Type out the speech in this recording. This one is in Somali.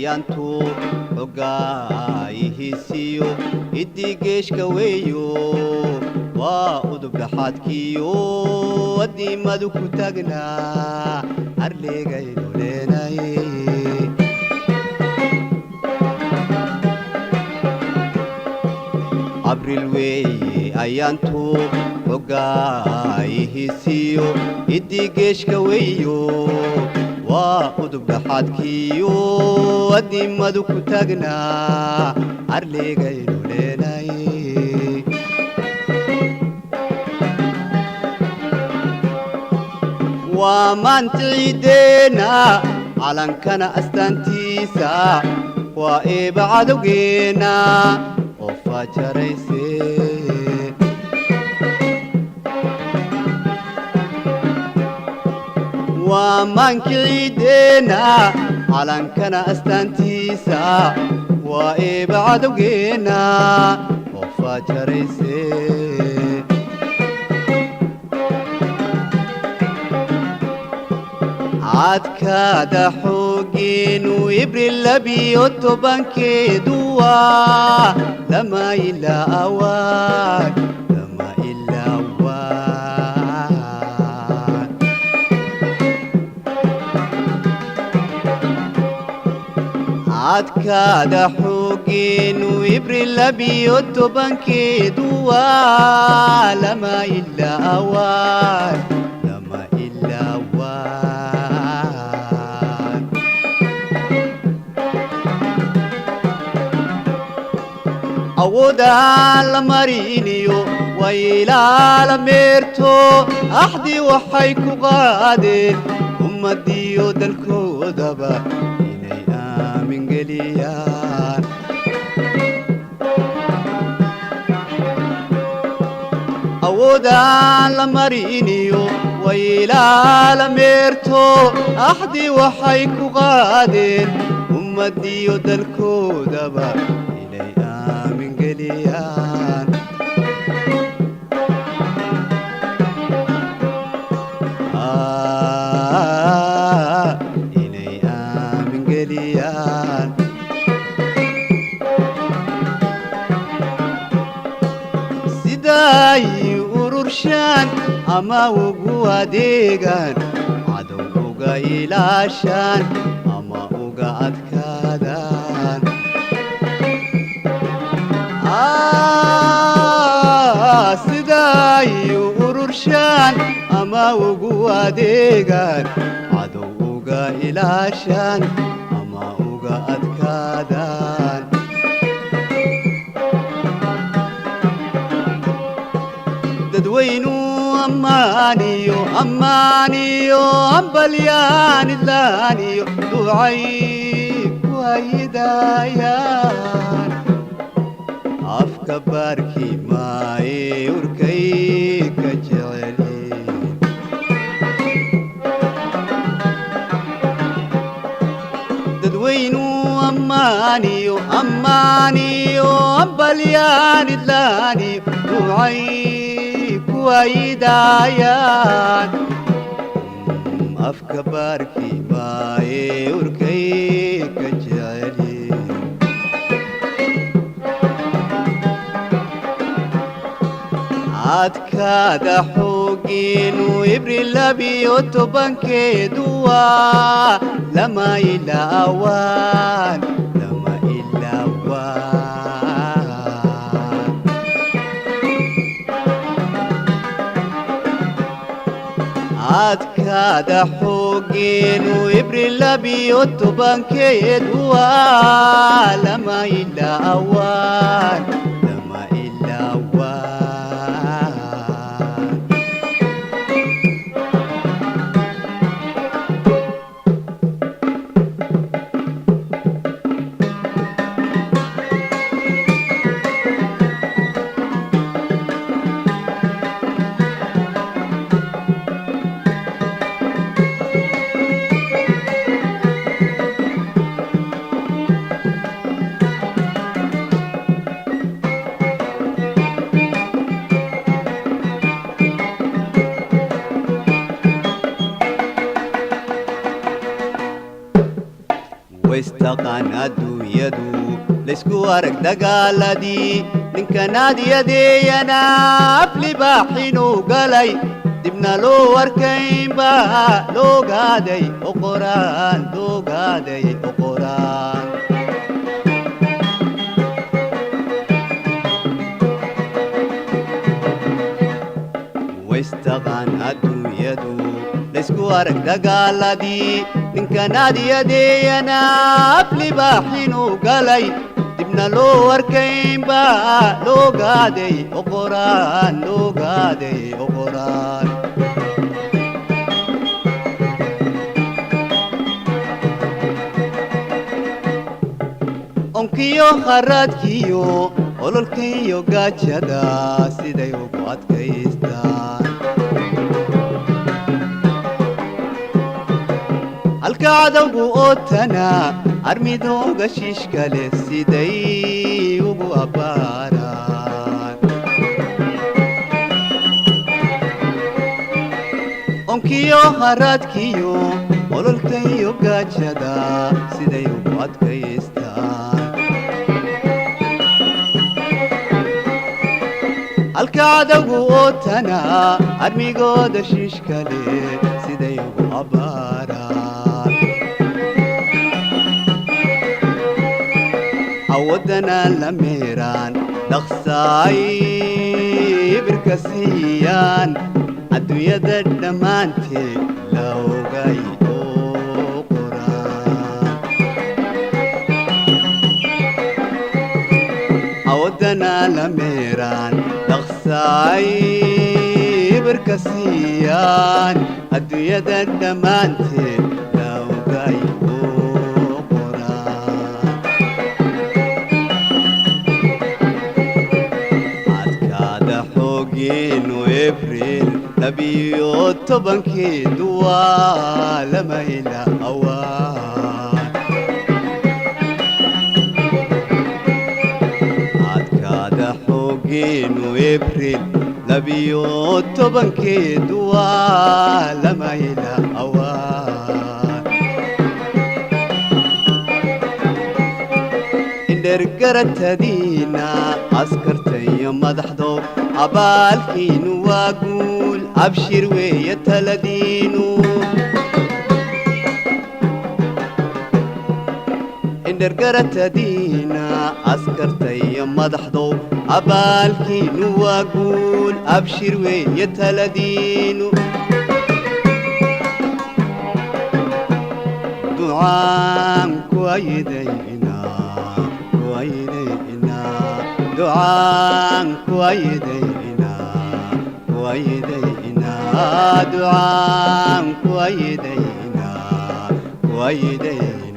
ayaantu xogaayihisiyo idigeeshka weeyo waa udub dhaxaadkiyo adiimadu ku taagnaa arleegaynu leenaye abril weeye ayaantu xogaayihisiyo idigeeshka weeyo waa udub dhaxaadkiyo adiimadu ku taagnaa arleegaynu leenaye waa maanticideenna calankana astaantiisa waa eeba cadowgeenna oo faajarayse waa maankiciideenna calankana astaantiisa waa eeba cadowgeenna oo faajarayse cadkaada xoogeenu ibril 12 waa lama ilaa awaan lama ilaa awaan cadkaada xoogeenu ibril 12 waa lama ilaa awaan lama ilaa awaan awoodaa la mariniyo waylaala meerto axdi waxay ku qaadeen ummadiyo dalkoodaba inay aamin geliyaan awoodaa la mariniyo waylaala meerto axdi waxay ku qaadeen ummadiyo dalkoodaba من قليان إلي من قليان سداي ورشان أما وقوا ديقان عدو وقا إلاشان أما وقا أذكادان sidaay ururshaan ama ugu adeegaan cadowga ilaashaan ama uga adkaadaan dadweynu ammaaniyo ambalyaan idlaaniyo ducay ku haydaayaan afka baarki maaye urkay ka jeceliin dadweynu ammaaniyo ambalyaan idlaaniyo ducay ku haydaayaan afka baarki maaye urkay ka jeceliin cadkaada xoogeenu ibril 12 waa lama ilaa awaan lama ilaa awaan cadkaada xoogeenu ibril 12 waa lama ilaa awaan lama ilaa awaan waystaqaan adduunyadu laysku arag dagaaladii ninkanaadyadeeyana aflibaaxinuu galay dibna loo arkaynba loogaaday oqoraan loogaaday oqoraan waystaqaan adduunyadu laysku arag dagaaladii ninkanaadyadeeyana aflibaaxinuu galay dibna loo arkaynba loogaaday oqoraan loogaaday oqoraan onkiyo kharaadkiyo ololkaiyo gaajada siday ugu adkaystaan halka cadowgu ootana armidooga shiishka leh siday ugu abbaaraan onkiyo haraadkiyo ololkaiyo gaajada siday ugu adkaystaan halka cadowgu ootana armigooda shiishka leh siday ugu abbaaraan awadana la meeraan dhaqsaay birka siiyaan adduunyada dhammaanteed la ogay oo qoraan awadana la meeraan dhaqsaay birka siiyaan adduunyada dhammaanteed la ogay April labiyo tobankeedu waa lama ila awaan adkaada xoogeenu April labiyo tobankeedu waa lama ila awaan indhergaratadiina askartaiyo madaxdo abaalkiinu waa guul abshir weeye taladiinu indhergaratadiina askartaiyo madaxdow abaalkiinu waa guul abshir weeye taladiinu ducaan ku ayidayna ducaan ku ayidayna ducaan ku ayidayna